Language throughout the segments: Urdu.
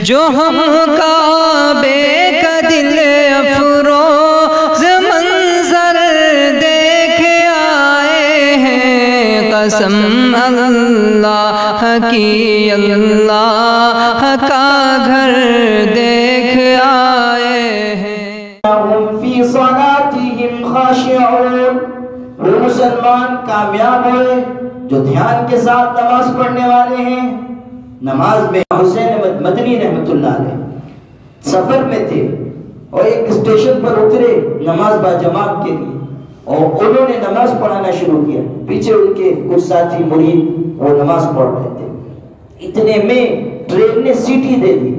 جو ہم کعبے کا دل افروز منظر دیکھ آئے ہیں، قسم اللہ کی اللہ کا گھر دیکھ آئے ہیں۔ ہم فی صلاتہم خاشعون، وہ مسلمان کامیاب ہوئے جو دھیان کے ساتھ نماز پڑھنے والے ہیں۔ نماز میں حسین احمد مدنی رحمت اللہ علیہ سفر میں تھے اور ایک اسٹیشن پر اترے نماز با جماعت کے لیے، اور انہوں نے نماز پڑھانا شروع کیا، پیچھے ان کے کچھ ساتھی مرید وہ نماز پڑھ رہے تھے۔ اتنے میں ٹرین نے سیٹی دے دی۔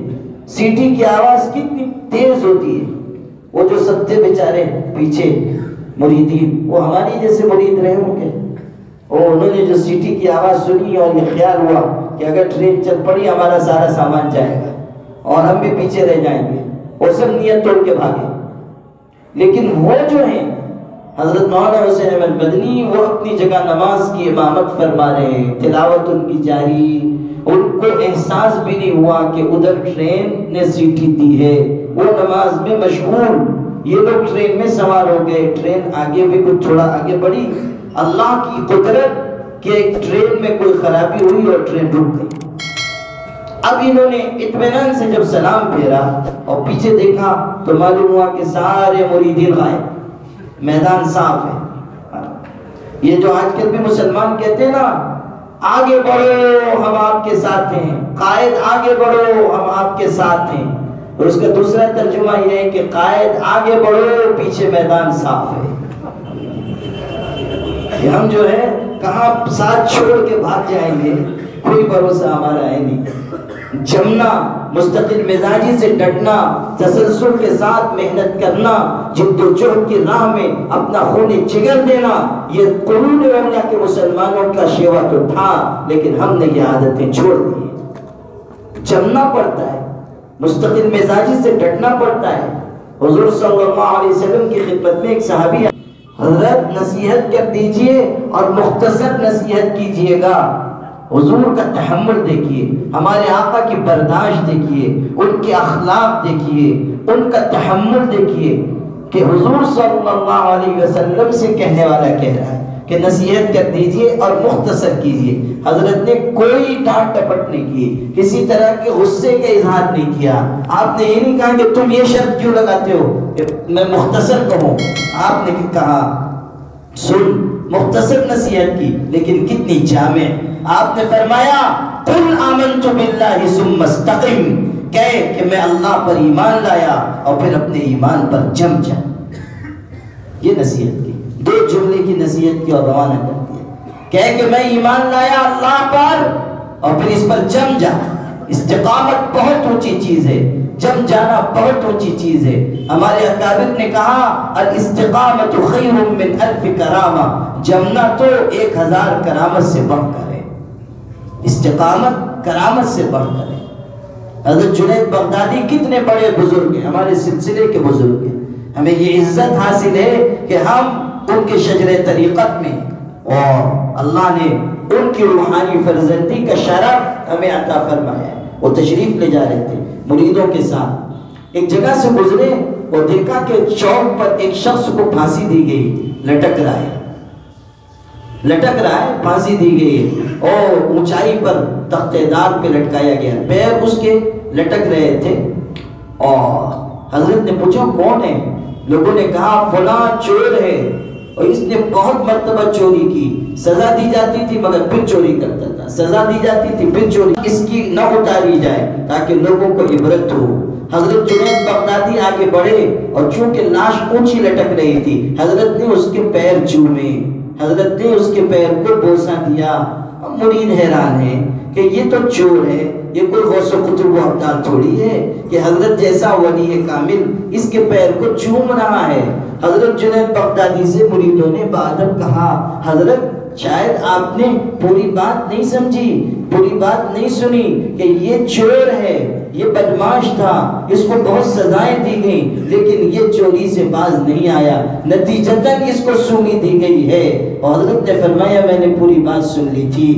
سیٹی کی آواز کتنی تیز ہوتی ہے، وہ جو سب تھے بیچارے پیچھے مریدین، وہ ہماری جیسے مرید رہے ہوں گے، اور انہوں نے جو سیٹی کی آواز سنی اور یہ خیال ہوا کہ اگر ٹرین چل پڑی ہمارا سارا سامان جائے گا اور ہم بھی پیچھے رہ جائیں گے، وہ سب نیت توڑ کے بھاگے۔ لیکن وہ جو ہیں حضرت مولانا حسین احمد مدنی، وہ اپنی جگہ نماز کی امامت فرما رہے ہیں، تلاوت ان کی جاری، ان کو احساس بھی نہیں ہوا کہ ادھر ٹرین نے سیٹی دی ہے، وہ نماز میں مشغول۔ یہ لوگ ٹرین میں سوار ہو گئے، ٹرین آگے بھی کچھ تھوڑا آگے بڑھی، اللہ کی قدرت کہ ٹرین میں کوئی خرابی ہوئی اور ٹرین رک گئی۔ اب انہوں نے اطمینان سے جب سلام پھیرا اور پیچھے دیکھا تو معلوم ہوا کہ سارے مریدین غائب، میدان صاف ہے۔ یہ جو آج کل بھی مسلمان کہتے ہیں نا، آگے بڑھو ہم آپ کے ساتھ ہیں، قائد آگے بڑھو ہم آپ کے ساتھ ہیں، اور اس کا دوسرا ترجمہ یہ ہے کہ قائد آگے بڑھو پیچھے میدان صاف ہے۔ کہ ہم جو ہے کہاں ساتھ چھوڑ کے بھاگ جائیں گے، کوئی بھروسہ ہمارا ہے نہیں۔ جمنا، مستقل مزاجی سے ڈٹنا، تسلسل کے ساتھ محنت کرنا، جد و جہد کی راہ میں اپنا خون جگر دینا، یہ قرون اولیاء کے مسلمانوں کا شیوا تو تھا، لیکن ہم نے یہ عادتیں چھوڑ دی۔ جمنا پڑتا ہے، مستقل مزاجی سے ڈٹنا پڑتا ہے۔ حضور صلی اللہ علیہ وسلم کی خدمت میں ایک صحابی، حضرت نصیحت کر دیجئے اور مختصر نصیحت کیجئے گا۔ حضور کا تحمل دیکھیے، ہمارے آقا کی برداشت دیکھیے، ان کے اخلاق دیکھیے، ان کا تحمل دیکھیے کہ حضور صلی اللہ علیہ وسلم سے کہنے والا کہہ رہا ہے کہ نصیحت کر دیجئے اور مختصر کیجئے۔ حضرت نے کوئی ڈانٹ ٹپٹ نہیں کی، کسی طرح کے غصے کا اظہار نہیں کیا۔ آپ نے یہ نہیں کہا کہ تم یہ شرط کیوں لگاتے ہو کہ میں مختصر کہوں، آپ نے کہا سن، مختصر نصیحت کی لیکن کتنی جامع۔ آپ نے فرمایا قل آمنت باللہ ثم استقم، کہے کہ میں اللہ پر ایمان لایا اور پھر اپنے ایمان پر جم جا۔ یہ نصیحت کی، دو جملے کی نصیحت کی اور روانہ کر دیا۔ کہے کہ میں ایمان لایا اللہ پر اور پھر اس پر جم جا۔ استقامت بہت اونچی چیز ہے، جم جانا بہت اونچی چیز ہے۔ ہمارے اکابر نے کہا الاستقامت خیر من الف کرامہ، جمنا تو 1000 کرامت سے بڑھ کر ہے۔ استقامت کرامت سے بڑھ کر ہے۔ حضرت جنید بغدادی کتنے بڑے بزرگ ہیں، ہمارے سلسلے کے بزرگ ہیں، ہمیں یہ عزت حاصل ہے کہ ہم ان کے شجر طریقت میں، اور اللہ نے ان کی روحانی فرزندی کا شرف ہمیں عطا فرمایا ہے۔ وہ تشریف لے جا رہے تھے مریدوں کے ساتھ، ایک جگہ سے گزرے اور دیکھا کہ چوک پر ایک شخص کو پھانسی دی گئی، لٹک رہا ہے، پھانسی دی گئی اور اونچائی پر تختے دار پہ لٹکایا گیا، پیر اس کے لٹک رہے تھے۔ اور حضرت نے پوچھا کون ہے؟ لوگوں نے کہا فلاں چور ہے اور اس نے بہت مرتبہ چوری کی، سزا دی جاتی تھی مگر پھر چوری کرتا تھا، سزا دی جاتی تھی پھر چوری، اس کی نہ اتاری جائے تاکہ لوگوں کو عبرت ہو۔ حضرت جنید بغدادی آگے بڑھے اور چونکہ لاش اونچی لٹک رہی تھی، حضرت نے اس کے پیر چومے، حضرت نے اس کے پیر کو بوسہ دیا۔ مرید حیران ہے کہ یہ تو چور ہے، یہ کوئی غوث و قطب و ابدال تھوڑی ہے کہ حضرت جیسا ولی کامل اس کے پیر کو چوم رہا ہے۔ حضرت جنید بغدادی سے مریدوں نے بادب کہا حضرت شاید آپ نے پوری بات نہیں سمجھی، پوری بات نہیں سنی کہ یہ چور ہے، یہ بدمعاش بدماش تھا، اس کو بہت سزائیں دی گئیں، لیکن یہ چوری سے باز نہیں آیا، نتیجتاً اس کو سونی دی گئی ہے۔ اور حضرت نے فرمایا میں نے پوری بات سن لی تھی،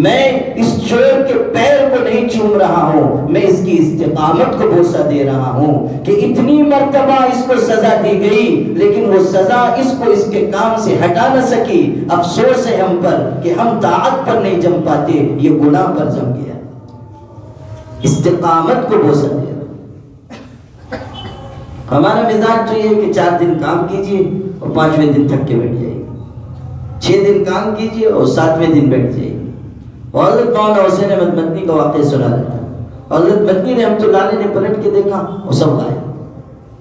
میں اس چور کے پیر کو نہیں چوم رہا ہوں، میں اس کی استقامت کو بوسہ دے رہا ہوں کہ اتنی مرتبہ اس کو سزا دی گئی لیکن وہ سزا اس کو اس کے کام سے ہٹا نہ سکی۔ افسوس ہے ہم پر کہ ہم طاعت پر نہیں جم پاتے، یہ گناہ پر جم گیا۔ استقامت کو بوسہ دے رہا۔ ہمارا مزاج تو یہ ہے کہ 4 دن کام کیجئے اور 5ویں دن تھک کے بیٹھ جائیے، 6 دن کام کیجئے اور 7ویں دن بیٹھ جائیے۔ اور حضرت مولانا حسین احمد مدنی کا واقعہ سنا دیتا ہوں۔ حضرت مدنی رحمۃ اللہ علیہ نے پلٹ کے دیکھا، وہ سب غائب،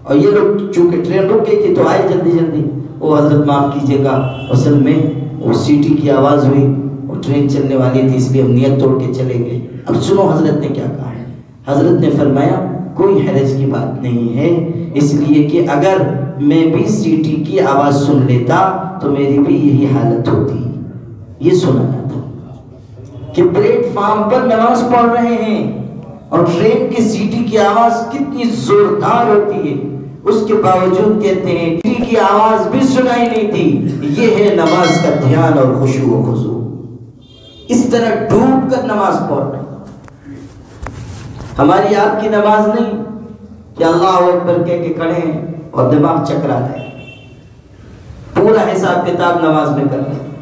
اور یہ لوگ چونکہ ٹرین رک گئی تھی تو آئے جلدی جلدی۔ وہ حضرت معاف کیجیے گا، اصل میں وہ سیٹی کی آواز ہوئی، وہ ٹرین چلنے والی تھی اس لیے ہم نیت توڑ کے چلے گئے۔ اب سنو حضرت نے کیا کہا ہے۔ حضرت نے فرمایا کوئی حرج کی بات نہیں ہے، اس لیے کہ اگر میں بھی سیٹی کی آواز سن لیتا تو میری بھی یہی حالت ہوتی۔ یہ سنانا تھا کہ پلیٹ فارم پر نماز پڑھ رہے ہیں اور ٹرین کی سیٹی کی آواز کتنی زوردار ہوتی ہے، اس کے باوجود کہتے ہیں سیٹی کی آواز بھی سنائی نہیں تھی۔ یہ ہے نماز کا دھیان اور خشوع و خضوع، اس طرح ڈوب کر نماز پڑھ رہے ہیں۔ ہماری آپ کی نماز نہیں کہ اللہ اکبر کہہ کے کھڑے ہیں اور دماغ چکرا رہے ہیں، پورا حساب کتاب نماز میں کر رہے ہیں،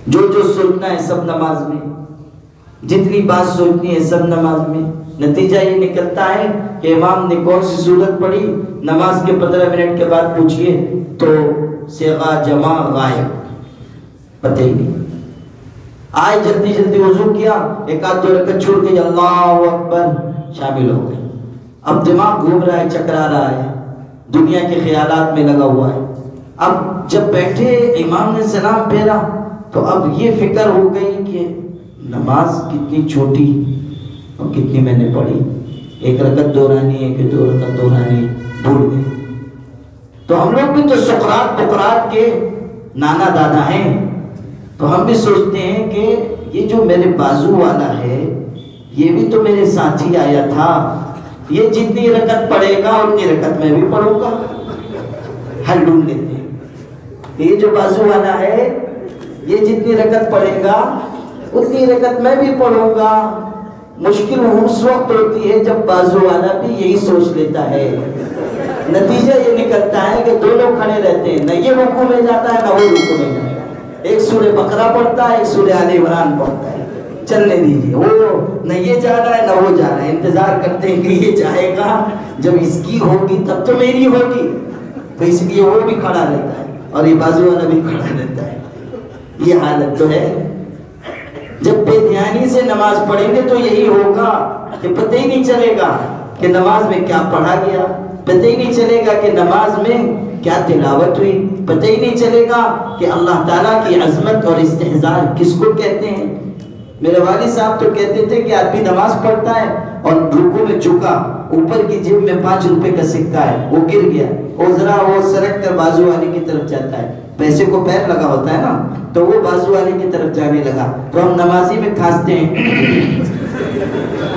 جو سوچنا ہے سب نماز میں، جتنی بات سوچنی ہے سب نماز میں۔ نتیجہ یہ نکلتا ہے کہ امام نے کون سی سورت پڑھی، نماز کے 15 منٹ کے بعد پوچھئے تو صیغہ جمع غائب، پتہ ہی نہیں۔ آئے جلدی جلدی وضو کیا، 1-2 رکعت چھوڑ کے اللہ اکبر شامل ہو گئے۔ اب دماغ گھوم رہا ہے، چکرا رہا ہے، دنیا کے خیالات میں لگا ہوا ہے۔ اب جب بیٹھے امام نے سلام پھیرا تو اب یہ فکر ہو گئی کہ نماز کتنی چھوٹی اور کتنی میں نے پڑھی، 1 رکعت دورانی ہے کہ 2 رکعت دورانی، بھول گئے۔ تو ہم لوگ بھی تو سقراط بقراط کے نانا دادا ہیں، تو ہم بھی سوچتے ہیں کہ یہ جو میرے بازو والا ہے یہ بھی تو میرے ساتھ ہی آیا تھا، یہ جتنی رکعت پڑھے گا اتنی رکعت میں بھی پڑھوں گا، حل ڈھونڈ لیتے ہیں۔ یہ جو بازو والا ہے یہ جتنی رکعت پڑھے گا اتنی رکعت میں بھی پڑھوں گا۔ مشکل اس وقت ہوتی ہے جب بازو والا بھی یہی سوچ لیتا ہے، نتیجہ یہ نکلتا ہے کہ دونوں کھڑے رہتے ہیں، نہ یہ رکوع میں جاتا ہے نہ وہ رکوع میں جاتا ہے، ایک سورہ بقرہ پڑھتا ہے ایک سورہ آل عمران پڑھتا ہے، چلنے دیجیے، وہ نہ یہ جا رہا ہے نہ وہ جا رہا ہے، انتظار کرتے ہیں کہ یہ جائے گا، جب اس کی ہوگی تب تو میری ہوگی، تو اس لیے وہ بھی کھڑا رہتا ہے اور یہ بازو والا بھی کھڑا رہتا ہے۔ یہ حالت تو ہے۔ جب بے دھیانی سے نماز پڑھیں گے تو یہی ہوگا کہ پتہ ہی نہیں چلے گا کہ نماز میں کیا پڑھا گیا، پتہ ہی نہیں چلے گا کہ نماز میں کیا تلاوت ہوئی، پتہ ہی نہیں چلے گا کہ اللہ تعالیٰ کی عظمت اور استحضار کس کو کہتے ہیں۔ میرے والد صاحب تو کہتے تھے کہ آدمی نماز پڑھتا ہے اور رکوع میں جھکا، اوپر کی جیب میں 5 روپے کا سکہ ہے، وہ گر گیا، اور ذرا وہ سرک کر بازو والے کی طرف جاتا ہے، پیسے کو پیر لگا ہوتا ہے نا، تو وہ بازو والے کی طرف جانے لگا، تو ہم نمازی میں کھانستے ہیں۔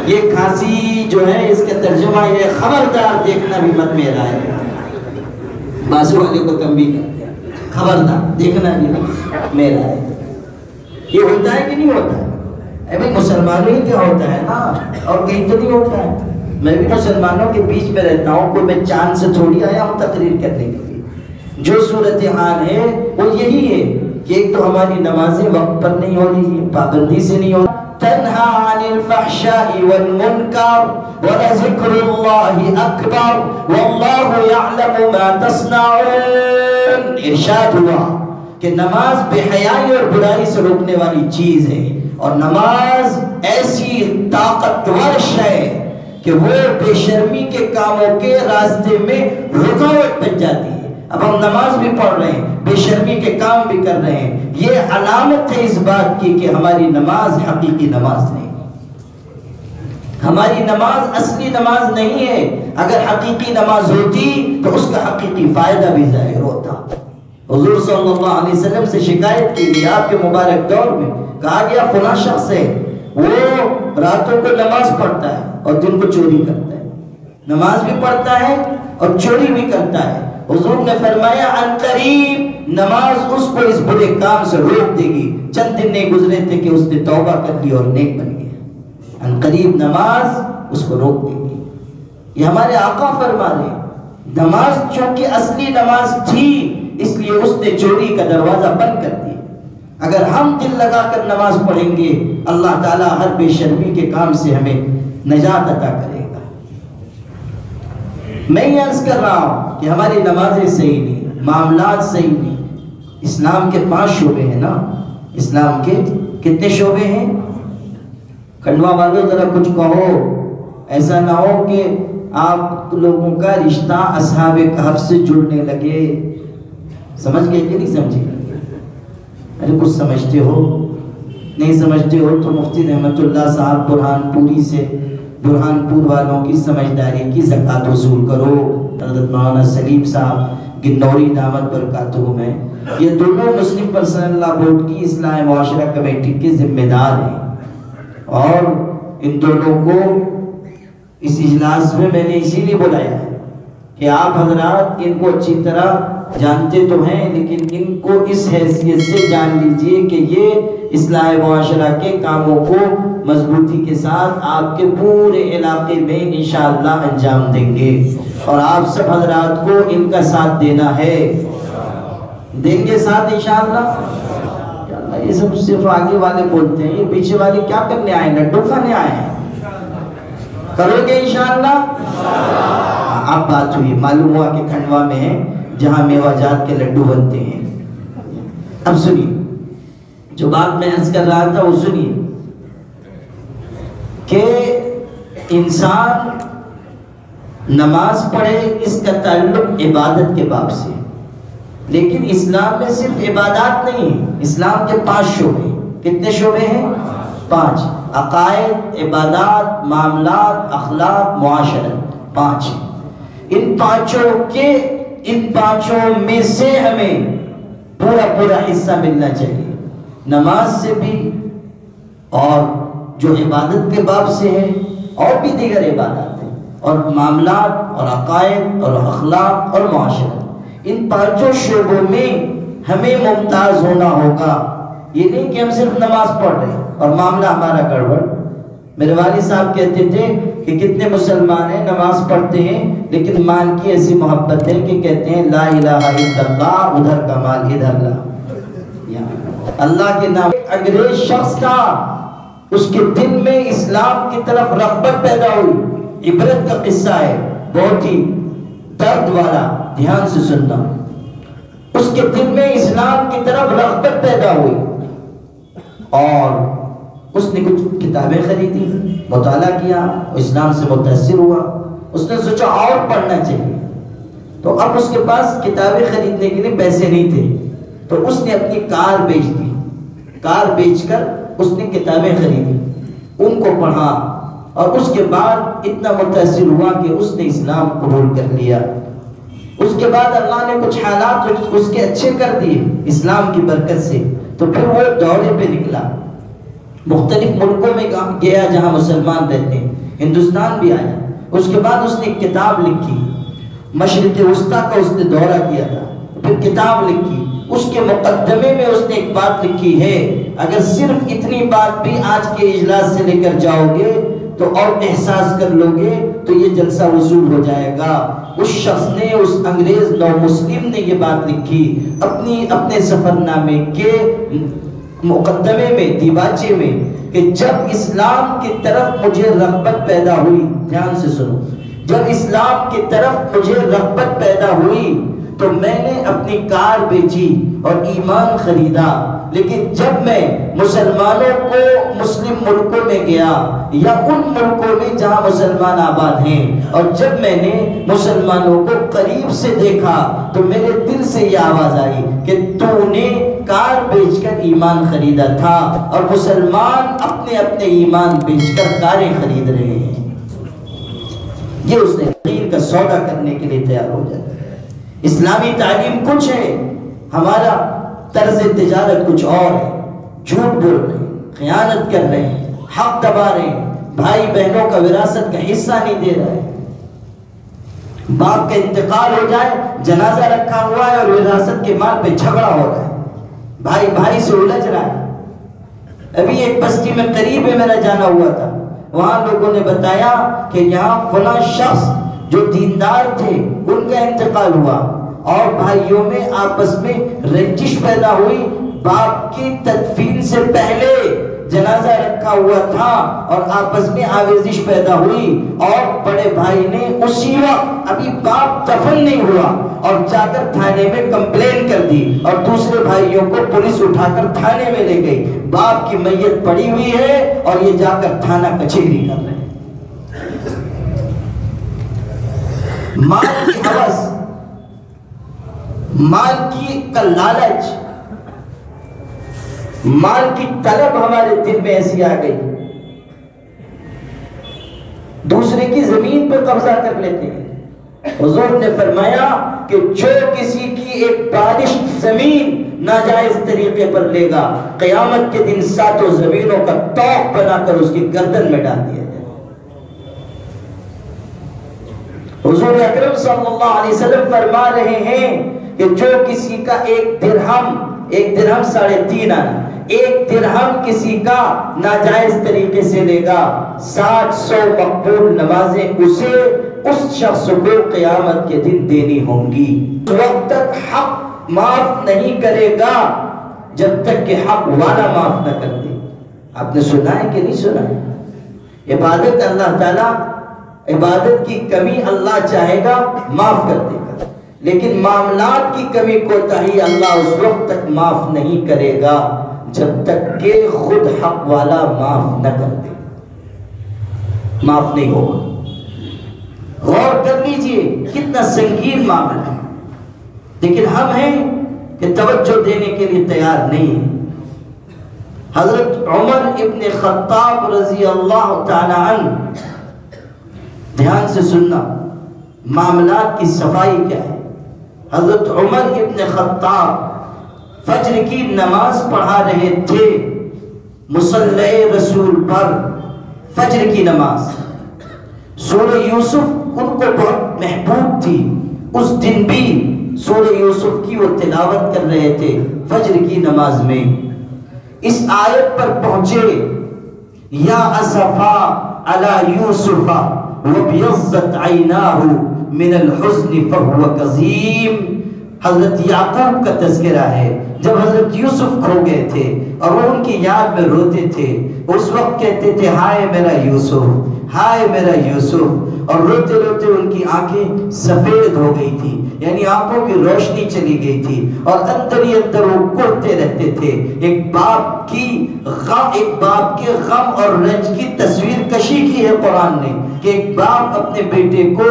یہ کھانسی جو ہے اس کا ترجمہ یہ خبردار دیکھنا بھی مت میرا ہے، بازو والے کو تنبیہ کرتے ہیں، خبردار دیکھنا بھی مت میرا ہے۔ یہ ہوتا ہے کہ نہیں ہوتا ہے؟ اے بھائی مسلمانوں ہی کیا ہوتا ہے نا، اور کہیں تو نہیں ہوتا ہے۔ میں بھی مسلمانوں کے بیچ میں رہتا ہوں، کوئی میں چاند سے تھوڑی آیا ہوں تقریر کرنے کے لیے۔ جو صورتحال ہے وہ یہی ہے کہ ایک تو ہماری نمازیں وقت پر نہیں ہو رہی ہیں، پابندی سے نہیں ہو رہی۔ تنہا عن الفحشاء والمنکر ولذکر اللہ اکبر واللہ یعلم ما تصنعون۔ ارشاد ہوا کہ نماز بے حیائی اور برائی سے روکنے والی چیز ہے، اور نماز ایسی طاقتور ہے کہ وہ بے شرمی کے کاموں کے راستے میں رکاوٹ بن جاتی ہے۔ اب ہم نماز بھی پڑھ رہے ہیں، بے شرمی کے کام بھی کر رہے ہیں، یہ علامت ہے اس بات کی کہ ہماری نماز حقیقی نماز نہیں، ہماری نماز اصلی نماز نہیں ہے۔ اگر حقیقی نماز ہوتی تو اس کا حقیقی فائدہ بھی ظاہر ہوتا۔ حضور صلی اللہ علیہ وسلم سے شکایت کی گئی، آپ کے مبارک دور میں کہا گیا فلاں شخص ہے وہ راتوں کو نماز پڑھتا ہے اور دن کو چوری کرتا ہے، نماز بھی پڑھتا ہے اور چوری بھی کرتا ہے۔ حضور نے فرمایا ان قریب نماز اس کو اس برے کام سے روک دے گی۔ چند دن نہیں گزرے تھے کہ اس نے توبہ کر لی اور نیک بن گیا۔ ان قریب نماز اس کو روک دے گی۔ یہ ہمارے آقا فرما رہے ہیں۔ نماز چونکہ اصلی نماز تھی اس لیے اس نے چوری کا دروازہ بند کر دیا۔ اگر ہم دل لگا کر نماز پڑھیں گے اللہ تعالیٰ ہر بے شرمی کے کام سے ہمیں نجات عطا کرے گا۔ میں یہ عرض کر رہا ہوں کہ ہماری نمازیں صحیح نہیں، معاملات صحیح نہیں۔ اسلام کے 5 شعبے ہیں نا، اسلام کے کتنے شعبے ہیں؟ کھنڈوا والوں ذرا کچھ کہو، ایسا نہ ہو کہ آپ لوگوں کا رشتہ اصحاب کہف سے جڑنے لگے۔ سمجھ گئے کہ نہیں سمجھے؟ ارے کچھ سمجھتے ہو؟ نہیں سمجھتے ہو تو مفتی رحمت اللہ صاحب برہان پوری سے، برہان پور والوں کی سمجھداری کی زکوٰۃ وصول کرو۔ حضرت مولانا سلیم صاحب گنوری دعوت برکاتہم ہیں، یہ دونوں مسلم پرسنل لا بورڈ کی اصلاح معاشرہ کمیٹی کے ذمہ دار ہیں، اور ان دونوں کو اس اجلاس میں نے اسی لیے بلایا ہے کہ آپ حضرات ان کو اچھی طرح جانتے تو ہیں، لیکن ان کو اس حیثیت سے جان لیجئے کہ یہ اصلاح معاشرہ کے کاموں کو مضبوطی کے ساتھ آپ کے پورے علاقے میں انشاءاللہ انجام دیں گے، اور آپ سب حضرات کو ان کا ساتھ دینا ہے۔ دیں گے ساتھ انشاءاللہ؟ یہ سب صرف آگے والے بولتے ہیں، یہ پیچھے والے کیا کرنے آئے ہیں؟ لڈو کھانے آئے ہیں؟ کرو گے انشاءاللہ؟ اب بات ہوئی، معلوم ہوا کہ کھنڈوا میں ہے جہاں میوہ جات کے لڈو بنتے ہیں۔ اب سنیے، جو بات میں عرض کر رہا تھا وہ سنیے کہ انسان نماز پڑھے اس کا تعلق عبادت کے باب سے، لیکن اسلام میں صرف عبادات نہیں، اسلام کے 5 شعبے۔ کتنے شعبے ہیں؟ 5۔ عقائد، عبادات، معاملات، اخلاق، معاشرت، 5۔ ان پانچوں میں سے ہمیں پورا حصہ ملنا چاہیے، نماز سے بھی، اور جو عبادت کے باب سے ہے، اور بھی دیگر عبادات ہیں، اور معاملات اور عقائد اور اخلاق اور معاشرت۔ ان 5 شعبوں میں ہمیں ممتاز ہونا ہوگا۔ یہ نہیں کہ ہم صرف نماز پڑھ رہے ہیں اور معاملہ ہمارا گڑبڑ۔ میرے والد صاحب کہتے تھے کہ کتنے مسلمان ہیں نماز پڑھتے ہیں لیکن مال کی ایسی محبت ہے کہ کہتے ہیں لا الہ الا اللہ، ادھر کا مال ادھر لا۔ اللہ کے نام انگریز شخص تھا، اس کے دل میں اسلام کی طرف رغبت پیدا ہوئی۔ عبرت کا قصہ ہے، بہت ہی درد والا، دھیان سے سننا۔ اس کے دل میں اسلام کی طرف رغبت پیدا ہوئی اور اس نے کچھ کتابیں خریدی، مطالعہ کیا، اسلام سے متاثر ہوا۔ اس نے سوچا اور پڑھنا چاہیے، تو اب اس کے پاس کتابیں خریدنے کے لیے پیسے نہیں تھے، تو اس نے اپنی کار بیچ دی۔ کار بیچ کر اس نے کتابیں خریدی، ان کو پڑھا، اور اس کے بعد اتنا متاثر ہوا کہ اس نے اسلام قبول کر لیا۔ اس کے بعد اللہ نے کچھ حالات اس کے اچھے کر دیے اسلام کی برکت سے، تو پھر وہ دورے پہ نکلا، مختلف ملکوں میں گیا جہاں مسلمان رہتے ہیں، ہندوستان بھی آیا۔ اس کے بعد اس نے ایک کتاب لکھی، مشرق وسطیٰ کا اس نے دورہ کیا تھا، پھر کتاب لکھی۔ اس کے مقدمے میں اس نے ایک بات لکھی ہے، اگر صرف اتنی بات بھی آج کے اجلاس سے لے کر جاؤ گے تو اور احساس کر لو گے تو یہ جلسہ وصول ہو جائے گا۔ اس شخص نے، اس انگریز نو مسلم نے یہ بات لکھی اپنے سفر نامے کے مقدمے میں، دیباچے میں، کہ جب اسلام کی طرف مجھے رغبت پیدا ہوئی، دھیان سے سنو، جب اسلام کی طرف مجھے رغبت پیدا ہوئی تو میں نے اپنی کار بیچی اور ایمان خریدا، لیکن جب میں مسلمانوں کو مسلم ملکوں میں گیا یا ان ملکوں میں جہاں مسلمان آباد ہیں، اور جب میں نے مسلمانوں کو قریب سے دیکھا تو میرے دل سے یہ آواز آئی کہ تو نے کار بیچ کر ایمان خریدا تھا، اور مسلمان اپنے اپنے ایمان بیچ کر کاریں خرید رہے ہیں۔ یہ اس نے یقین کا سودا کرنے کے لیے تیار ہو جاتا ہے۔ اسلامی تعلیم کچھ ہے، ہمارا طرز تجارت کچھ اور ہے۔ جھوٹ بول رہے ہیں، خیانت کر رہے ہیں، حق دبا رہے ہیں، بھائی بہنوں کا وراثت کا حصہ نہیں دے رہا ہے. باپ کا انتقال ہو جائے، جنازہ رکھا ہوا ہے اور وراثت کے مال پہ جھگڑا ہو رہا ہے، بھائی بھائی سے الجھ رہا ہے. ابھی ایک بستی میں قریب ہے میرا جانا ہوا تھا، وہاں لوگوں نے بتایا کہ یہاں فلاں شخص جو دیندار تھے ان کا انتقال ہوا اور بھائیوں میں آپس میں رنجش پیدا ہوئی. باپ کی تدفین سے پہلے جنازہ رکھا ہوا تھا اور آپس میں آویزش پیدا ہوئی اور بڑے بھائی نے اسی وقت، ابھی باپ دفن نہیں ہوا، اور جا کر تھانے میں کمپلین کر دی اور دوسرے بھائیوں کو پولیس اٹھا کر تھانے میں لے گئی. باپ کی میت پڑی ہوئی ہے اور یہ جا کر تھانہ کچہری کر رہے ہیں. مال کی ہوس، مال کی کا لالچ، مال کی طلب ہمارے دل میں ایسی آ گئی، دوسرے کی زمین پر قبضہ کر لیتے ہیں. حضور نے فرمایا کہ جو کسی کی ایک بالش زمین ناجائز طریقے پر لے گا، قیامت کے دن 7 زمینوں کا توق بنا کر اس کی گردن میں ڈال دیا جائے. حضور اکرم صلی اللہ علیہ وسلم فرما رہے ہیں کہ جو کسی کا ایک درہم 3.5 آنا، ایک درہم کسی کا ناجائز طریقے سے لے گا، 700 مقبول نمازیں اسے اس شخص کو قیامت کے دن دینی ہوں گی. اس وقت تک حق معاف نہیں کرے گا جب تک کہ حق والا معاف نہ کر دے. آپ نے سنا ہے کہ نہیں سنا ہے؟ عبادت اللہ تعالیٰ، عبادت کی کمی اللہ چاہے گا معاف کر دے گا، لیکن معاملات کی کمی کوتاہی اللہ اس وقت تک معاف نہیں کرے گا جب تک کہ خود حق والا معاف نہ کر دے. معاف نہیں ہوگا. غور کر لیجئے کتنا سنگین معاملہ ہے، لیکن ہم ہیں کہ توجہ دینے کے لیے تیار نہیں ہیں. حضرت عمر ابن خطاب رضی اللہ تعالی عنہ، دھیان سے سننا معاملات کی صفائی کیا ہے. حضرت عمر ابن خطاب فجر کی نماز پڑھا رہے تھے مصلی رسول پر، فجر کی نماز. سورہ یوسف ان کو بہت محبوب تھی، اس دن بھی سورہ یوسف کی وہ تلاوت کر رہے تھے فجر کی نماز میں. اس آیت پر پہنچے، یا اسفا علی یوسف وبیضت عیناہ من الحزن فہو کظیم. حضرت یعقوب کا تذکرہ ہے جب حضرت یوسف کھو گئے تھے اور وہ ان کی یاد میں روتے تھے، اس وقت کہتے تھے ہائے میرا یوسف، ہائے میرا یوسف، اور روتے روتے ان کی آنکھیں سفید ہو گئی تھی، یعنی آنکھوں کی روشنی چلی گئی تھی اور اندر ہی اندر وہ کرتے رہتے تھے. ایک باپ کے غم اور رنج کی تصویر کشی کی ہے قرآن نے کہ ایک باپ اپنے بیٹے کو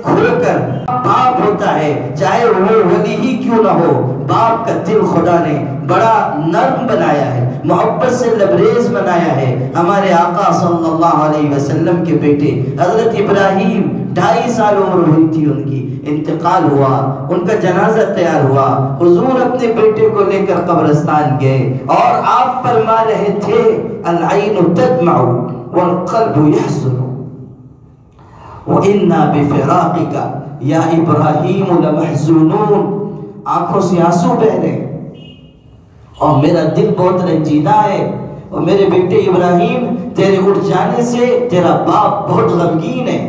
کھو کر، باپ ہوتا ہے چاہے وہ ولی ہی کیوں نہ ہو، باپ کا دل خدا نے بڑا نرم بنایا ہے، محبت سے لبریز بنایا ہے. ہمارے آقا صلی اللہ علیہ وسلم کے بیٹے حضرت ابراہیم 2.5 سال عمر ہوئی تھی ان کی، انتقال ہوا، ان کا جنازہ تیار ہوا. حضور اپنے بیٹے کو لے کر قبرستان گئے اور آپ فرما رہے تھے العین تدمع والقلب يحزن وَإِنَّا بِفِرَاقِكَ یا ابراہیم لمحزونون. آنکھوں سے آنسو بہ رہے اور میرا دل بہت رنجیدہ ہے، اور میرے بیٹے ابراہیم تیرے اٹھ جانے سے تیرا باپ بہت غمگین ہے.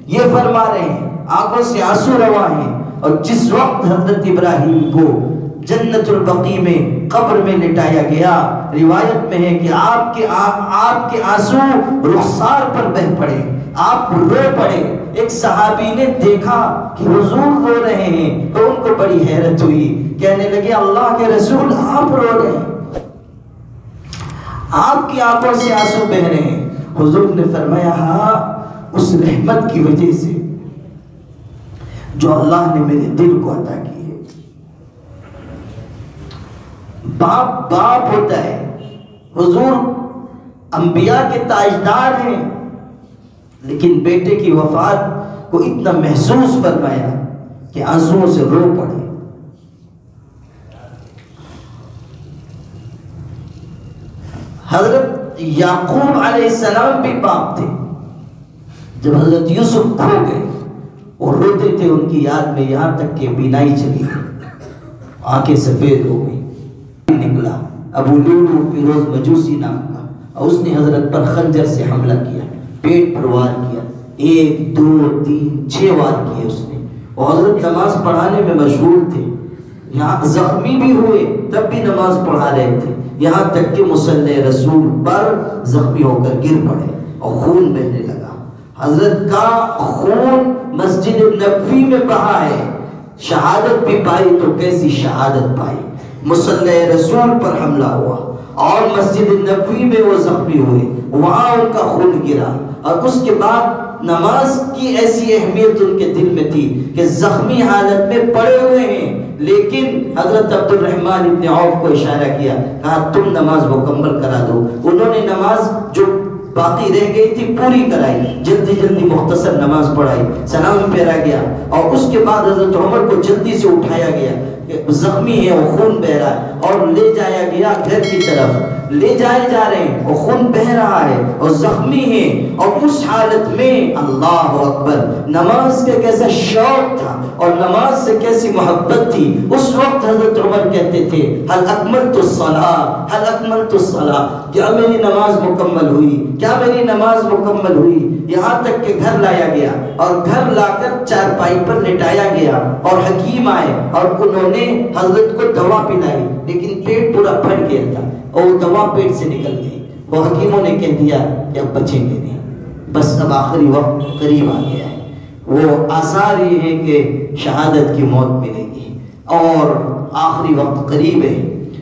یہ فرما رہے ہیں، آنکھوں سے آنسو روا ہیں. اور جس وقت حضرت ابراہیم کو جنت البقیع میں قبر میں لٹایا گیا، روایت میں ہے کہ آپ کے آنسو رخسار پر بہ پڑے، آپ رو پڑے. ایک صحابی نے دیکھا کہ حضور رو رہے ہیں تو ان کو بڑی حیرت ہوئی، کہنے لگے اللہ کے رسول آپ رو رہے ہیں، آپ کی آنکھوں سے آنسو بہ رہے ہیں. حضور نے فرمایا ہاں، اس رحمت کی وجہ سے جو اللہ نے میرے دل کو عطا کی ہے. باپ باپ ہوتا ہے. حضور انبیاء کے تاجدار ہیں، لیکن بیٹے کی وفات کو اتنا محسوس فرمایا کہ آنسوؤں سے رو پڑے. حضرت یعقوب علیہ السلام بھی پاک تھے. جب حضرت یوسف کھو گئے اور روتے تھے ان کی یاد میں، یہاں تک کہ بینائی چلی گئی، آنکھیں سفید ہو گئی. نکلا ابو لولو فیروز مجوسی نام کا، اور اس نے حضرت پر خنجر سے حملہ کیا، پیٹ پر وار کیا، 1 2 3 6 وار کیے اس نے. اور حضرت نماز پڑھانے میں مشغول تھے، یہاں زخمی بھی ہوئے تب بھی نماز پڑھا رہے تھے، یہاں تک کہ مصلی رسول پر زخمی ہو کر گر پڑے اور خون بہنے لگا. حضرت کا خون مسجد نبوی میں بہا ہے. شہادت بھی پائی تو کیسی شہادت پائی. مصلی رسول پر حملہ ہوا اور مسجد نبوی میں وہ زخمی ہوئے، وہاں ان کا خون گرا. اور اس کے بعد نماز کی ایسی اہمیت ان کے دل میں تھی کہ زخمی حالت میں پڑے ہوئے ہیں، لیکن حضرت عبد الرحمن ابن عوف کو اشارہ کیا، کہا تم نماز مکمل کرا دو. انہوں نے نماز جو باقی رہ گئی تھی پوری کرائی، جلدی جلدی مختصر نماز پڑھائی، سلام پھیرا گیا. اور اس کے بعد حضرت عمر کو جلدی سے اٹھایا گیا، زخمی ہے وہ خون بہ رہا ہے، اور لے جایا گیا گھر کی طرف. لے جائے جا رہے ہیں، وہ خون بہ رہا ہے اور زخمی ہے، اور اس حالت میں اللہ اکبر، نماز کا کیسا شوق تھا اور نماز سے کیسی محبت تھی. اس وقت حضرت عمر کہتے تھے هل اکملت الصلاۃ هل اکملت الصلاۃ، کیا میری نماز مکمل ہوئی، کیا میری نماز مکمل ہوئی. یہاں تک کہ گھر لایا گیا اور گھر لا کر چارپائی پر لٹایا گیا، اور حکیم آئے اور انہوں نے حضرت کو دوا پلائی، لیکن پیٹ پورا پھٹ گیا تھا اور وہ دوا پیٹ سے نکل گئی. وہ حکیموں نے کہہ دیا کہ اب بچیں گے نہیں، بس اب آخری وقت قریب آ گیا ہے. وہ آثار یہ ہے کہ شہادت کی موت ملے گی اور آخری وقت قریب ہے.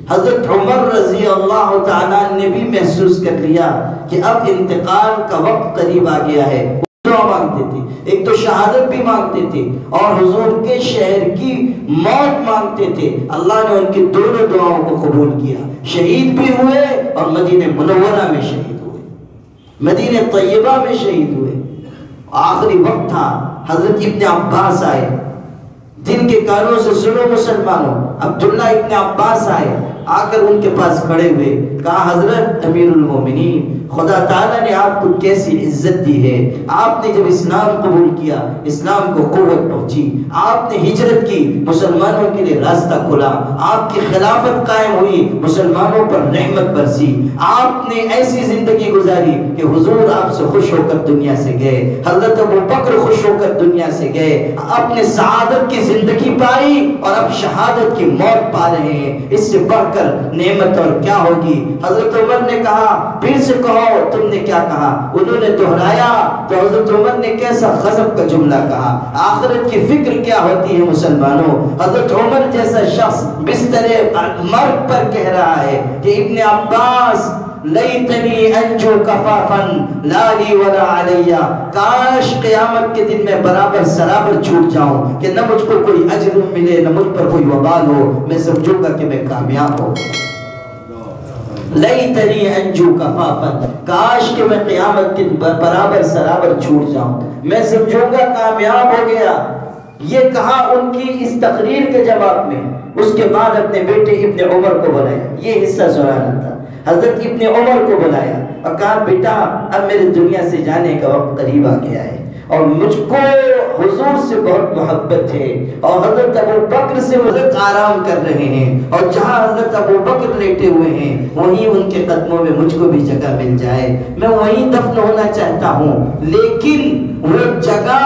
حضرت عمر رضی اللہ تعالیٰ نے بھی محسوس کر لیا کہ اب انتقال کا وقت قریب آ گیا ہے. دعا مانگتے تھے، ایک تو شہادت بھی مانگتے تھے اور حضور کے شہر کی موت مانگتے تھے. اللہ نے ان کی دونوں دعاؤں کو قبول کیا، شہید بھی ہوئے اور مدینہ منورہ میں شہید ہوئے، مدینہ طیبہ میں شہید ہوئے. آخری وقت تھا. حضرت ابن عباس آئے، جن کے کانوں سے سنو مسلمانوں، عبداللہ ابن عباس آئے، آ کر ان کے پاس کھڑے ہوئے، کہا حضرت امیر المومنین، خدا تعالیٰ نے آپ کو کیسی عزت دی ہے. آپ نے جب اسلام قبول کیا، اسلام کو قوت پہنچی، آپ نے ہجرت کی، مسلمانوں کے لیے راستہ کھلا، آپ کی خلافت قائم ہوئی، مسلمانوں پر رحمت برسی، آپ نے ایسی زندگی گزاری کہ حضور آپ سے خوش ہو کر دنیا سے گئے، حضرت ابو بکر خوش ہو کر دنیا سے گئے، آپ نے سعادت کی زندگی پائی اور اب شہادت کی موت پا رہے ہیں. اس سے بڑھ کر نعمت اور کیا ہوگی. حضرت عمر نے کہا پھر سے کہو تم نے کیا کہا. انہوں نے دہرایا تو حضرت عمر نے کیسا غضب کا جملہ کہا. آخرت کی فکر کیا ہوتی ہے مسلمانوں. حضرت عمر جیسا شخص بستر مرگ پر کہہ رہا ہے کہ ابن عباس لیتنی انجو کفافن لا لی ولا علی، کاش قیامت کے دن میں برابر سرابر چھوٹ جاؤں کہ نہ مجھ کو کوئی اجر ملے نہ مجھ پر کوئی وبال ہو، میں سمجھوں گا کہ میں کامیاب ہوں. لیتنی انجو کفافن، کاش کہ میں قیامت کے برابر سرابر چھوٹ جاؤں، میں سمجھوں گا کامیاب ہو گیا. یہ کہا ان کی اس تقریر کے جواب میں. اس کے بعد اپنے بیٹے ابن عمر کو بلایا، یہ حصہ سنانا تھا. حضرت ابن عمر کو بلایا اور کہا بیٹا اب میرے دنیا سے جانے کا وقت قریب آ گیا ہے اور مجھ کو حضور سے بہت محبت ہے، اور حضرت ابو بکر سے حضرت آرام کر رہے ہیں، اور جہاں حضرت ابو بکر لیٹے ہوئے ہیں وہیں ان کے قدموں میں مجھ کو بھی جگہ مل جائے، میں وہیں دفن ہونا چاہتا ہوں. لیکن وہ جگہ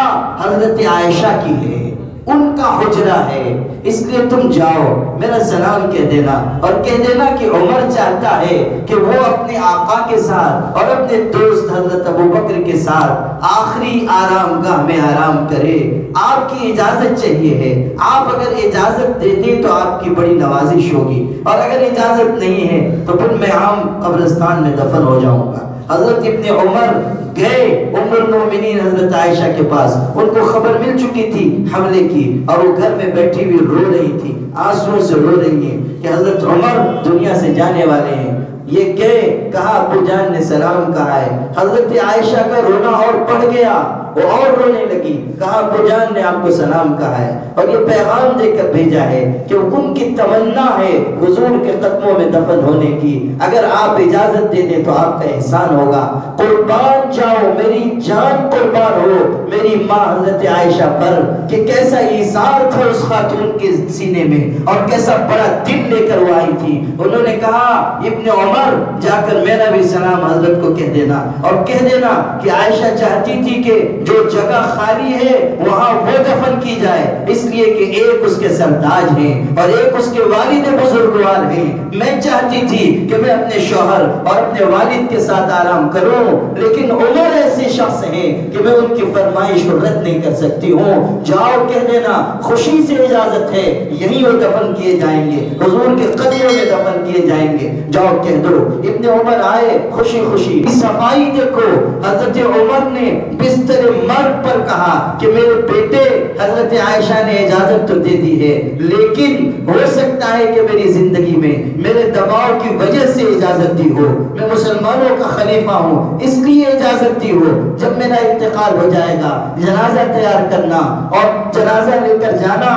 حضرت عائشہ کی ہے، ان کا حجرہ ہے، اس لیے تم جاؤ میرا سلام کہہ دینا اور کہہ دینا کہ عمر چاہتا ہے کہ وہ اپنے آقا کے ساتھ اور اپنے دوست حضرت ابو بکر کے ساتھ آخری آرام گاہ میں آرام کرے. آپ کی اجازت چاہیے ہے، آپ اگر اجازت دے دیں تو آپ کی بڑی نوازش ہوگی، اور اگر اجازت نہیں ہے تو پھر میں عام قبرستان میں دفن ہو جاؤں گا. حضرت ابن عمر گئے ام المومنین حضرت عائشہ کے پاس. ان کو خبر مل چکی تھی حملے کی، اور وہ گھر میں بیٹھی ہوئی رو رہی تھی، آنسوؤں سے رو رہی ہیں کہ حضرت عمر دنیا سے جانے والے ہیں. یہ گئے، کہا ابو جان نے سلام کہا ہے. حضرت عائشہ کا رونا اور بڑھ گیا. وہ اور رونے لگی، کہا ابو جان نے آپ کو سلام کہا ہے اور یہ پیغام دے کر بھیجا ہے کہ ان کی تمنا ہے حضور کے قدموں میں دفن ہونے کی، اگر آپ اجازت دے دیں تو آپ کا احسان ہوگا۔ قربان جاؤ، میری جان قربان ہو میری ماں حضرت عائشہ پر کہ کیسا ایثار تھا اس خاتون کے سینے میں اور کیسا بڑا دل لے کر وہ آئی تھی۔ انہوں نے کہا ابن عمر جا کر میرا بھی سلام حضرت کو کہہ دینا اور کہہ دینا کہ عائشہ چاہتی تھی کہ جو جگہ خالی ہے وہاں وہ دفن کی جائے، اس لیے کہ ایک اس کے سرتاج ہیں اور ایک اس کے والد بزرگوار ہیں۔ میں چاہتی تھی کہ میں اپنے شوہر اور اپنے والد کے ساتھ آرام کروں، لیکن عمر ایسے شخص ہیں کہ میں ان کی فرمائش کو رد نہیں کر سکتی ہوں۔ جاؤ کہہ دینا خوشی سے اجازت ہے، یہیں وہ دفن کیے جائیں گے، حضور کے قدموں میں دفن کیے جائیں گے، جاؤ کہہ دو۔ ابن عمر آئے خوشی خوشی، صفائی دیکھو، حضرت عمر نے بستر مرگ پر کہا کہ میرے بیٹے حضرت عائشہ نے اجازت تو دے دی ہے، لیکن ہو سکتا ہے کہ میری زندگی میں میرے دباؤ کی وجہ سے اجازت دی ہو، میں مسلمانوں کا خلیفہ ہوں اس لیے اجازت دی ہو، جب میرا انتقال ہو جائے گا جنازہ تیار کرنا اور جنازہ لے کر جانا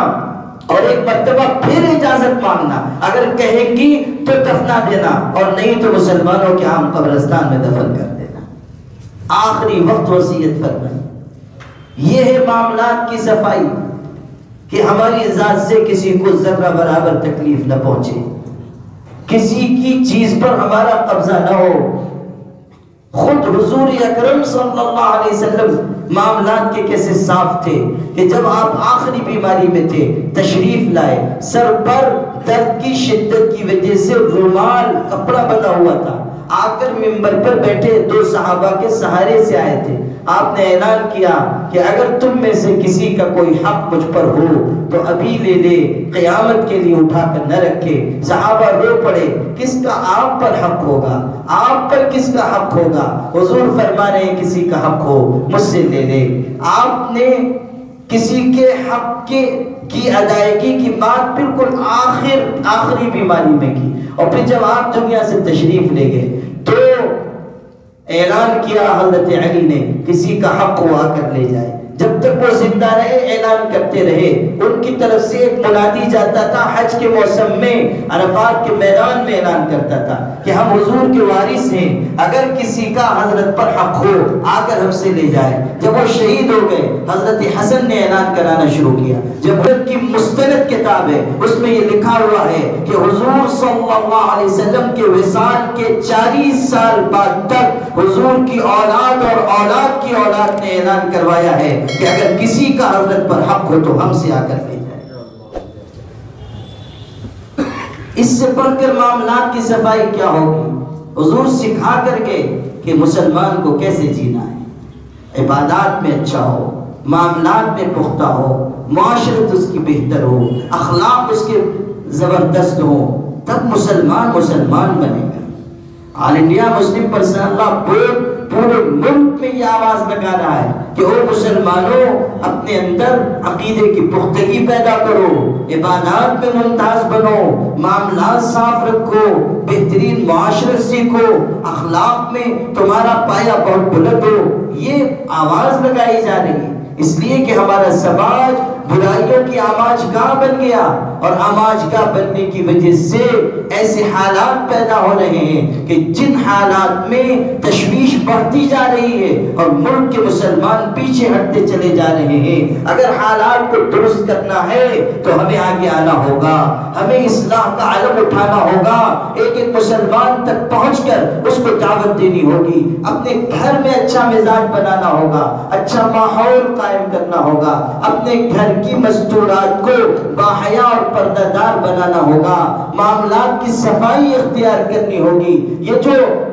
اور ایک مرتبہ پھر اجازت مانگنا، اگر کہیں گی تو دفنا دینا اور نہیں تو مسلمانوں کے عام قبرستان میں دفن کر دینا۔ آخری وقت وصیت فرمائی۔ یہ ہے معاملات کی صفائی کہ ہماری ذات سے کسی کو ذرہ برابر تکلیف نہ پہنچے، کسی کی چیز پر ہمارا قبضہ نہ ہو۔ خود حضور اکرم صلی اللہ علیہ وسلم معاملات کے کیسے صاف تھے کہ جب آپ آخری بیماری میں تھے تشریف لائے، سر پر درد کی شدت کی وجہ سے رومال کپڑا بندھا ہوا تھا، آ کر ممبر پر بیٹھے دو صحابہ کے سہارے سے آئے تھے، آپ نے اعلان کیا کہ اگر تم میں سے کسی کا کوئی حق مجھ پر ہو تو ابھی لے لے، قیامت کے لیے اٹھا کر نہ رکھے۔ صحابہ رو پڑے، کس کا آپ پر حق ہوگا، آپ پر کس کا حق ہوگا؟ حضور فرما رہے ہیں کسی کا حق ہو مجھ سے لے لے۔ آپ نے کسی کے حق کی ادائیگی کی بات بالکل آخری بیماری میں کی، اور پھر جب آپ دنیا سے تشریف لے گئے تو اعلان کیا حضرت علی نے کسی کا حق ہوا کر لے جائے۔ جب تک وہ زندہ رہے اعلان کرتے رہے، ان کی طرف سے ایک منادی جاتا تھا حج کے موسم میں، عرفات کے میدان میں اعلان کرتا تھا کہ ہم حضور کے وارث ہیں، اگر کسی کا حضرت پر حق ہو آ کر ہم سے لے جائے۔ جب وہ شہید ہو گئے حضرت حسن نے اعلان کرانا شروع کیا، جب ان کی مستند کتاب ہے اس میں یہ لکھا ہوا ہے کہ حضور صلی اللہ علیہ وسلم کے وصال کے 40 سال بعد تک حضور کی اولاد اور اولاد کی اولاد نے اعلان کروایا ہے کہ اگر کسی کا حضرت پر حق ہو تو ہم سے آ کر لے جائے۔ اس سے بڑھ کر معاملات کی صفائی کیا ہوگی؟ حضور سکھا کر کے کہ مسلمان کو کیسے جینا ہے، عبادات میں اچھا ہو، معاملات میں پختہ ہو، معاشرت اس کی بہتر ہو، اخلاق اس کے زبردست ہو، تب مسلمان بنے گا۔ آل انڈیا مسلم پرسنل لا بورڈ پورے ملک میں یہ آواز لگا رہا ہے کہ او مسلمانوں اپنے اندر عقیدے کی پختگی پیدا کرو، عبادات میں ممتاز بنو، معاملات صاف رکھو، بہترین معاشرت سیکھو، اخلاق میں تمہارا پایہ بہت بلند ہو۔ یہ آواز لگائی جا رہی ہے اس لیے کہ ہمارا سماج برائیوں کی آماج گاہ بن گیا، اور آماج گاہ بننے کی وجہ سے ایسے حالات پیدا ہو رہے ہیں کہ جن حالات میں تشویش بڑھتی جا رہی ہے اور ملک کے مسلمان پیچھے ہٹتے چلے جا رہے ہیں۔ اگر حالات کو درست کرنا ہے تو ہمیں آگے آنا ہوگا، ہمیں اصلاح کا علم اٹھانا ہوگا، ایک ایک مسلمان تک پہنچ کر اس کو دعوت دینی ہوگی، اپنے گھر میں اچھا مزاج بنانا ہوگا، اچھا ماحول قائم کرنا ہوگا، اپنے گھر کی مستورات کو باحیا اور پردہ دار بنانا ہوگا، معاملات کی صفائی اختیار کرنی ہوگی۔ یہ جو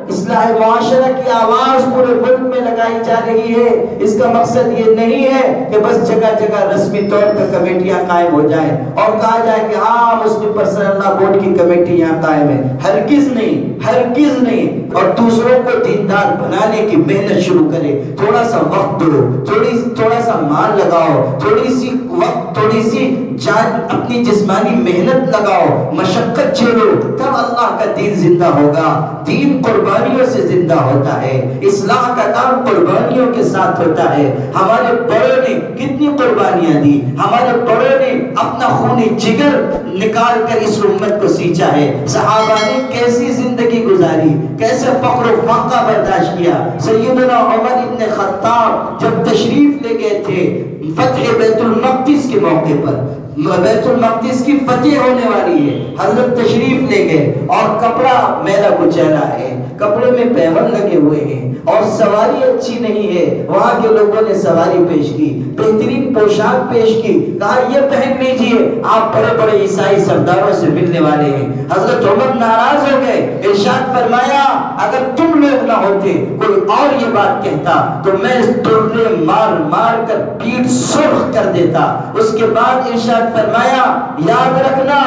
اصلاح معاشرہ کی آواز پورے ملک میں لگائی جا رہی ہے، اس کا مقصد یہ نہیں ہے کہ بس جگہ جگہ رسمی طور پر کمیٹیاں قائم ہو جائیں اور کہا جائے کہ ہاں مسلم پرسنل لا بورڈ کی کمیٹی یہاں قائم ہے۔ ہرگز نہیں، ہرگز نہیں۔ اور دوسروں کو دیندار بنانے کی محنت شروع کرے. تھوڑا سا وقت دو, تھوڑا سا مال لگاؤ, تھوڑی سی وقت, تھوڑی سی جان, اپنی جسمانی محنت لگاؤ, مشقت جھیلو, تب اللہ کا دین زندہ ہوگا. دین قربانیوں سے زندہ ہوتا ہے. اصلاح کا کام قربانیوں کے ساتھ ہوتا ہے. ہمارے بڑوں نے کتنی قربانیاں دی, ہمارے بڑوں نے اپنا خون جگر نکال کر اس امت کو سینچا ہے. صحابہ نے کیسی زندگی گزاری, کیسے فقر و فاقہ برداشت کیا. سیدنا عمر ابن خطاب جب تشریف لے گئے تھے فتح بیت المقدس کے موقع پر, بیت المقدس کی فتح ہونے والی ہے, حضرت تشریف لے گئے اور کپڑا میلا کچیلا ہے, کپڑے میں پیون لگے ہوئے ہیں اور سواری اچھی نہیں ہے. وہاں کے لوگوں نے سواری پیش کی, بہترین پوشاک پیش کی, کہا یہ پہن لیجئے, آپ بڑے بڑے عیسائی سرداروں سے ملنے والے ہیں. حضرت عمر ناراض ہو گئے, ارشاد فرمایا اگر تم لوگ نہ ہوتے کوئی اور یہ بات کہتا تو میں اس درنے مار مار کر پیٹھ سرخ کر دیتا. اس کے بعد ارشاد فرمایا یاد رکھنا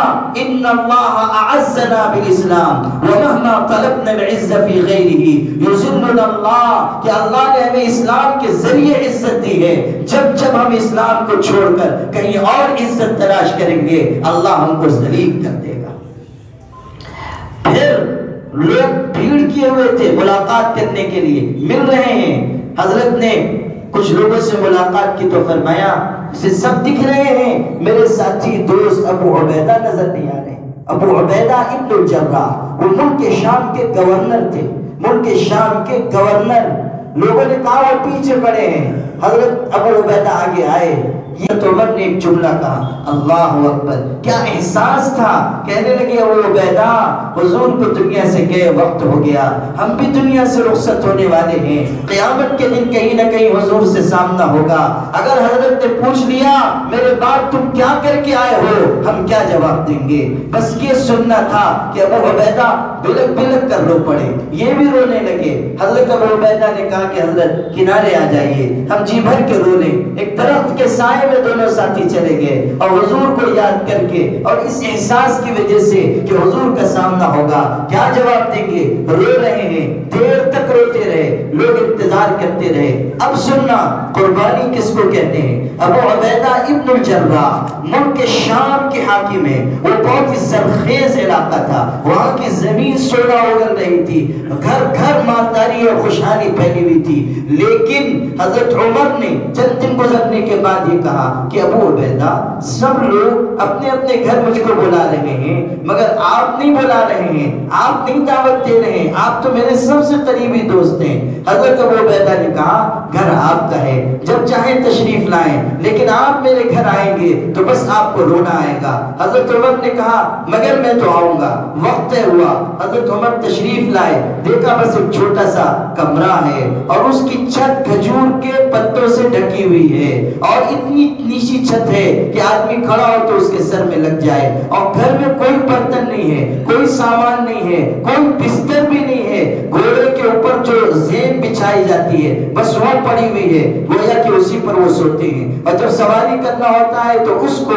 ان اللہ اعزنا بالاسلام ومهما طلبنا العز فی غیرہ یذلنا اللہ, کہ اللہ نے ہمیں اسلام کے ذریعے عزت دی ہے. جب جب ہم اسلام کو چھوڑ کر کہیں اور عزت تلاش کریں گے اللہ ہم کو ذلیل کر دے گا. پھر لوگ بھیڑ کیے ہوئے تھے ملاقات کرنے کے لیے, مل رہے ہیں. حضرت نے کچھ لوگوں سے ملاقات کی تو فرمایا اسے سب دکھ رہے ہیں, میرے ساتھی دوست ابو عبیدہ نظر نہیں آ رہے. ابو عبیدہ ابن الجراح وہ ملک شام کے گورنر تھے, ملک شام کے گورنر. لوگوں نے کہا وہ پیچھے پڑے ہیں. حضرت ابو عبیدہ آگے آئے. یہ عمر نے ایک جملہ کہا اللہ اکبر, کیا احساس تھا. کہنے لگے ابو عبیدہ حضور کو دنیا سے گئے وقت ہو گیا, ہم بھی دنیا سے رخصت ہونے والے ہیں. قیامت کے دن کہیں نہ کہیں حضور سے سامنا ہوگا. اگر حضرت نے پوچھ لیا میرے بعد تم کیا کر کے آئے ہو, ہم کیا جواب دیں گے. بس یہ سننا تھا کہ ابو عبیدہ بلک بلک کر رو پڑے. یہ بھی رونے لگے. حضرت ابو عبیدہ نے کہا کہ حضرت کنارے آ جائیے, ہم جی بھر کے رو لیں. ایک درخت کے سائے میں دونوں ساتھی چلے گئے اور حضور کو یاد کر کے اور اس احساس کی وجہ سے کہ حضور کا سامنا ہوگا کیا جواب دیں گے, رو رہے ہیں. دیر تک روتے رہے, لوگ انتظار کرتے رہے. اب سننا قربانی کس کو کہتے ہیں. ابو عبیدہ ابن الجراح ملک شام کے حاکم ہیں. وہ بہت ہی سرخیز علاقہ تھا, وہاں کی زمین سونا اگل رہی تھی, گھر گھر مالداری اور خوشحالی پھیلی ہوئی تھی. لیکن حضرت عمر نے چند دن گزرنے کے بعد یہ کہا کہ ابو عبیدہ سب لوگ اپنے اپنے گھر مجھ کو بلا رہے ہیں مگر آپ نہیں بلا رہے ہیں, آپ نہیں دعوت دے رہے ہیں, آپ تو میرے سب سے قریبی دوست ہیں. حضرت ابو عبیدہ نے کہا گھر آپ کا ہے, جب چاہیں تشریف لائیں, لیکن آپ میرے گھر آئیں گے تو بس آپ کو رونا آئے گا. حضرت عمر نے کہا مگر میں تو آؤں گا. وقت ہوا, حضرت عمر تشریف لائے, دیکھا بس ایک چھوٹا سا کمرہ ہے اور اس کی چھت کھجور کے پتوں سے ڈھکی ہوئی ہے اور اتنی نیچی چھت ہے کہ آدمی کھڑا ہو تو اس کے سر میں لگ جائے. اور گھر میں کوئی برتن نہیں ہے, کوئی سامان نہیں ہے, کوئی بستر بھی نہیں ہے. گھوڑے کے اوپر جو زین بچھائی جاتی ہے بس وہ پڑی ہوئی ہے, گویا کہ اسی پر وہ سوتے ہیں. اور جب سواری کرنا ہوتا ہے تو اس کو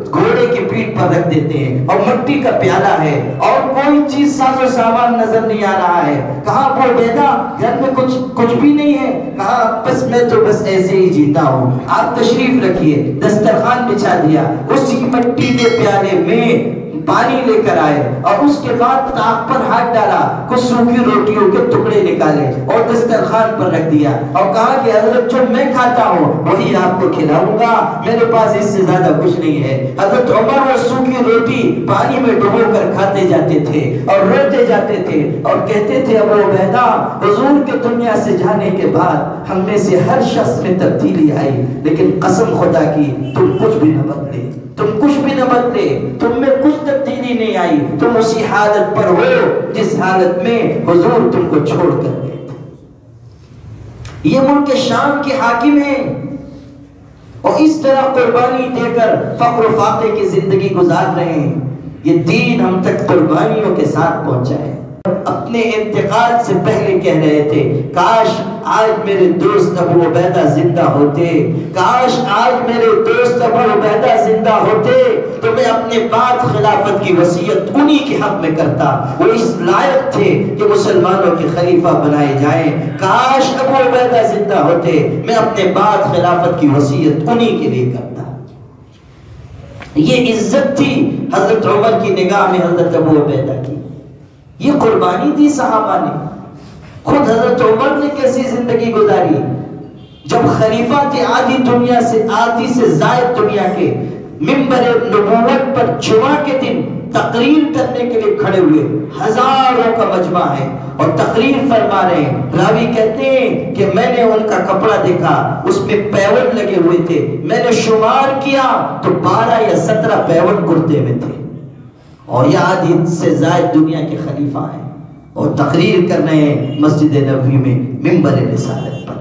گھوڑے کی پیٹھ پر رکھ دیتے ہیں. اور مٹی کا پیالہ ہے اور کوئی چیز ساز و سامان نظر نہیں آ رہا ہے. کہا ابو عبیدہ گھر میں کچھ بھی نہیں ہے. کہا بس میں تو بس ایسے ہی جیتا ہوں, آپ تشریف رکھیے. دسترخوان بچھا دیا, اسی مٹی کے پیالے میں پانی لے کر آئے اور اس کے بعد تاق پر ہاتھ ڈالا, کچھ سوکھی روٹیوں کے ٹکڑے نکالے اور دسترخوان پر رکھ دیا اور کہا کہ حضرت جو میں کھاتا ہوں وہی آپ کو کھلاؤں گا, میرے پاس اس سے زیادہ کچھ نہیں ہے. حضرت عمر وہ سوکھی روٹی پانی میں ڈبو کر کھاتے جاتے تھے اور روتے جاتے تھے اور کہتے تھے ابو عبیدہ حضور کے دنیا سے جانے کے بعد ہم میں سے ہر شخص میں تبدیلی آئی, لیکن قسم خدا کی تم کچھ بھی نہ بدلے, تم کچھ بھی نہ بدلے, تم میں کچھ تبدیلی نہیں آئی. تم اسی حالت پر ہو جس حالت میں حضور تم کو چھوڑ کر گئے تھے. یہ ملک شام کے حاکم ہیں اور اس طرح قربانی دے کر فقر و فاقے کی زندگی گزار رہے ہیں. یہ دین ہم تک قربانیوں کے ساتھ پہنچا ہے. اپنے انتقال سے پہلے کہہ رہے تھے کاش آج میرے دوست ابو عبیدہ زندہ ہوتے، کاش آج میرے دوست ابو عبیدہ زندہ ہوتے تو میں اپنے بعد خلافت کی وصیت انہی کے حق میں کرتا، وہ اس لائق تھے کہ مسلمانوں کے خلیفہ بنائے جائیں، کاش ابو عبیدہ زندہ ہوتے میں اپنے بعد خلافت کی وصیت انہی کے لیے کرتا۔ یہ عزت تھی حضرت عمر کی نگاہ میں حضرت ابو عبیدہ کی، یہ قربانی دی صحابہ نے۔ خود حضرت عمر نے کیسی زندگی گزاری، جب خلیفہ تھے آدھی سے زائد دنیا کے منبر نبوت پر جمعہ کے دن تقریر کرنے کے لیے کھڑے ہوئے، ہزاروں کا مجمع ہے اور تقریر فرما رہے ہیں۔ راوی کہتے ہیں کہ میں نے ان کا کپڑا دیکھا، اس میں پیون لگے ہوئے تھے، میں نے شمار کیا تو 12 یا 17 پیون کرتے میں تھے، اور یہ آدھی سے زائد دنیا کے خلیفہ ہیں اور تقریر کر رہے ہیں مسجد نبوی میں منبر رسالت پر۔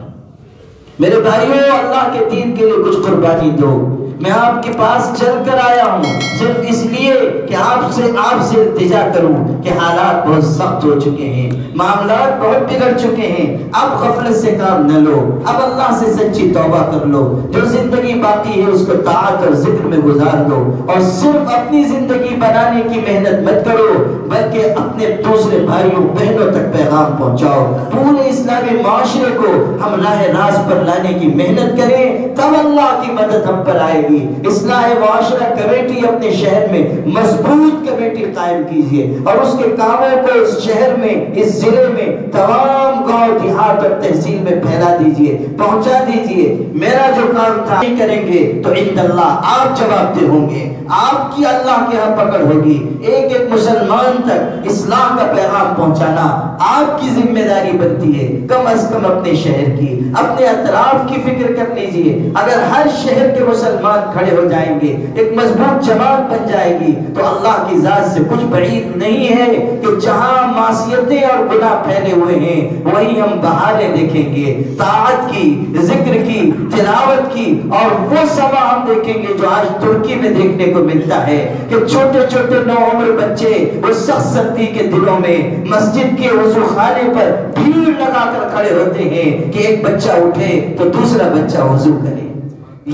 میرے بھائیوں، اللہ کے دین کے لیے کچھ قربانی دو۔ میں آپ کے پاس چل کر آیا ہوں صرف اس لیے کہ آپ سے التجا کروں کہ حالات بہت سخت ہو چکے ہیں، معاملات بہت بگڑ چکے ہیں، اب غفلت سے کام نہ لو، اب اللہ سے سچی توبہ کر لو، جو زندگی باقی ہے اس کو طاعت اور ذکر میں گزار دو، اور صرف اپنی زندگی بنانے کی محنت مت کرو بلکہ اپنے دوسرے بھائیوں بہنوں تک پیغام پہنچاؤ۔ پورے اسلامی معاشرے کو ہم راہ راست پر لانے کی محنت کریں، تب اللہ کی مدد ہم پر آئے گی۔ اصلاح معاشرہ کمیٹی اپنے شہر میں مضبوط کمیٹی قائم کیجئے اور اس کے کاموں کو اس شہر میں، اس ضلع میں، تمام گاؤں دیہات اور تحصیل میں پھیلا دیجئے، پہنچا دیجئے۔ میرا جو کام تھا کریں گے تو عند اللہ آپ جواب دہ ہوں گے، آپ کی اللہ کے ہاں پکڑ ہوگی۔ ایک ایک مسلمان تک اسلام کا پیغام پہنچانا آپ کی ذمہ داری بنتی ہے، کم از کم اپنے شہر کی، اپنے اطراف کی فکر کر لیجئے۔ اگر ہر شہر کے مسلمان کھڑے ہو جائیں گے، ایک مضبوط جماعت بن جائے گی تو اللہ کی ذات سے کچھ بعید نہیں ہے کہ جہاں معصیتیں اور گناہ پھیلے ہوئے ہیں وہیں ہم بہاریں دیکھیں گے، طاعت کی، ذکر کی، تلاوت کی، اور وہ سما ہم دیکھیں گے جو آج ترکی میں دیکھنے کو ملتا ہے کہ چھوٹے چھوٹے نوعمر بچے وہ سخت سردی کے دنوں میں مسجد کے وضو خانے پر بھیڑ لگا کر کھڑے ہوتے ہیں کہ ایک بچہ اٹھے تو دوسرا بچہ وضو کرے۔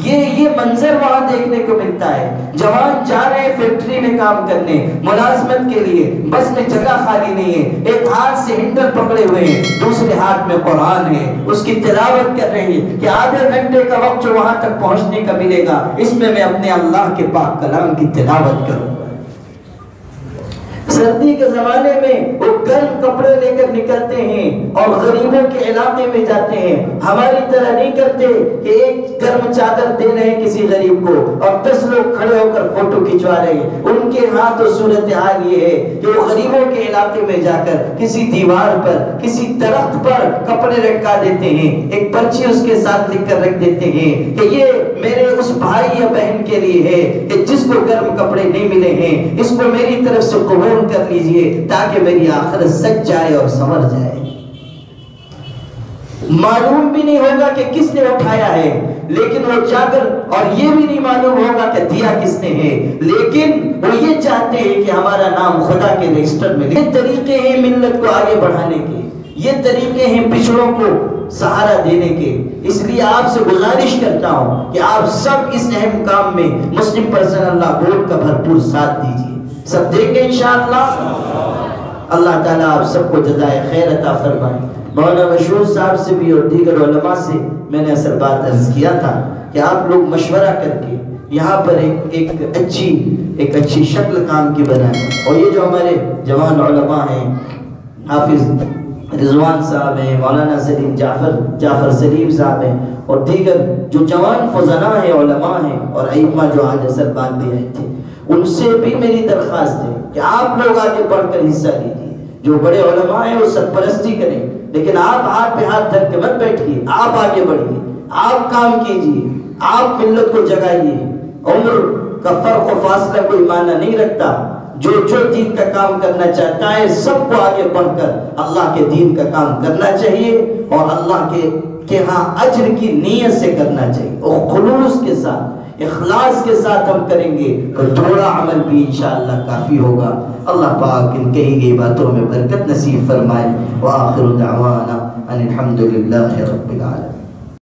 یہ منظر وہاں دیکھنے کو ملتا ہے۔ جوان جا رہے ہیں فیکٹری میں کام کرنے، ملازمت کے لیے، بس میں جگہ خالی نہیں ہے، ایک ہاتھ سے ہینڈل پکڑے ہوئے ہیں، دوسرے ہاتھ میں قرآن ہے، اس کی تلاوت کر رہے ہیں کہ آدھے گھنٹے کا وقت جو وہاں تک پہنچنے کا ملے گا اس میں اپنے اللہ کے پاک کلام کی تلاوت کروں۔ سردی کے زمانے میں وہ گرم کپڑے لے کر نکلتے ہیں اور غریبوں کے علاقے میں جاتے ہیں، ہماری طرح نہیں کرتے کہ ایک گرم چادر دے رہے ہیں کسی غریب کو اور 10 لوگ کھڑے ہو کر فوٹو کھنچوا رہے ہیں۔ ان کے ہاں تو صورتحال یہ ہے کہ وہ غریبوں کے علاقے میں جا کر کسی دیوار پر، کسی درخت پر کپڑے لٹکا دیتے ہیں، ایک پرچی اس کے ساتھ لکھ کر رکھ دیتے ہیں کہ یہ میرے اس بھائی یا بہن کے لیے ہے کہ جس کو گرم کپڑے نہیں ملے ہیں، اس کو میری طرف سے قبول کر لیجئے تاکہ میری آخرت سچ جائے اور سمر جائے۔ معلوم بھی نہیں ہوگا کہ کس نے اٹھایا ہے، لیکن وہ جا کر، اور یہ بھی نہیں معلوم ہوگا کہ دیا کس نے ہے، لیکن وہ یہ چاہتے ہیں کہ ہمارا نام خدا کے رجسٹر میں۔ یہ طریقے ہیں ملت کو آگے بڑھانے کے، یہ طریقے ہیں پچھڑوں کو سہارا دینے کے۔ اس لیے آپ سے گزارش کرتا ہوں کہ آپ سب اس اہم کام میں مسلم پرسنل لا بورڈ کا بھرپور ساتھ دیجیے۔ سب دیں گے انشاءاللہ۔ اللہ تعالیٰ آپ سب کو جزائے خیر عطا فرمائے۔ مولانا مشہور صاحب سے بھی اور دیگر علماء سے میں نے اصل بات عرض کیا تھا کہ آپ لوگ مشورہ کر کے یہاں پر ایک اچھی شکل کام کی بنائیں، اور یہ جو ہمارے جوان علماء ہیں، حافظ رضوان صاحب ہیں، مولانا سلیم جعفر سلیم صاحب ہیں، اور دیگر جو جوان فضلاء ہیں، علماء ہیں اور ائمہ جو آج اثر باندھ بھی آئے تھے، ان سے بھی میری درخواست ہے کہ آپ لوگ آگے بڑھ کر حصہ لیجیے۔ جو بڑے علماء ہیں وہ سرپرستی کریں، لیکن آپ ہاتھ پہ ہاتھ دھر کے مت بیٹھیے، آپ آگے بڑھیے، آپ کام کیجیے، آپ ملت کو جگائیے۔ عمر کا فرق و فاصلہ کوئی معنی نہیں رکھتا، جو دین کا کام کرنا چاہتا ہے سب کو آگے بڑھ کر اللہ کے دین کا کام کرنا چاہیے، اور اللہ کے ہاں اجر کی نیت سے کرنا چاہیے اور خلوص کے ساتھ۔ اخلاص کے ساتھ ہم کریں گے تو تھوڑا عمل بھی انشاءاللہ کافی ہوگا۔ اللہ پاک ان کہی گئی باتوں میں برکت نصیب فرمائے۔ وآخر دعوانا ان الحمد للہ رب العالمین۔